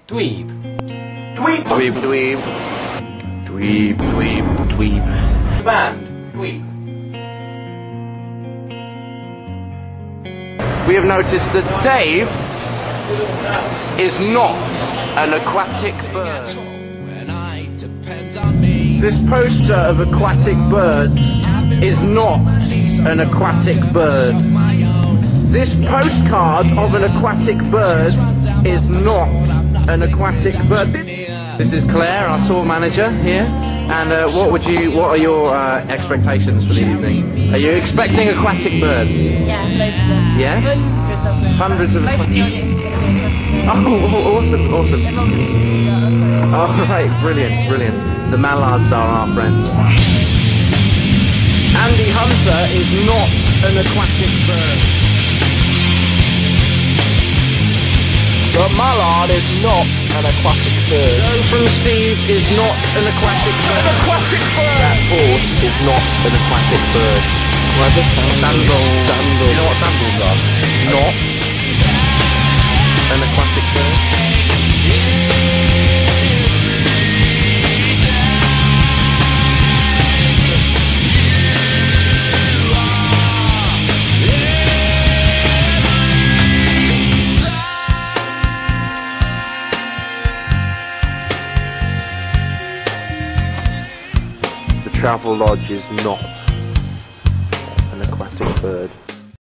Dweeb. Dweeb. Dweeb. Dweeb. Dweeb. Dweeb. Dweeb. Band. Dweeb. We have noticed that Dave is not an aquatic bird. This poster of aquatic birds is not an aquatic bird. This postcard of an aquatic bird is not an aquatic bird. This is Claire, our tour manager here. And what are your expectations for the evening? Are you expecting aquatic birds? Yeah, loads of them. Yeah? Hundreds of them. Hundreds of Mostly Oh, awesome, awesome. they're not going to see that. Oh, right, brilliant, brilliant. The mallards are our friends. Andy Hunter is not an aquatic bird. The mallard is not an aquatic bird. Joe from Steve is not an aquatic bird. An aquatic bird! That horse is not an aquatic bird. Sandal. Sandal. You know what sandals are? Not an aquatic bird. The Travel Lodge is not an aquatic bird.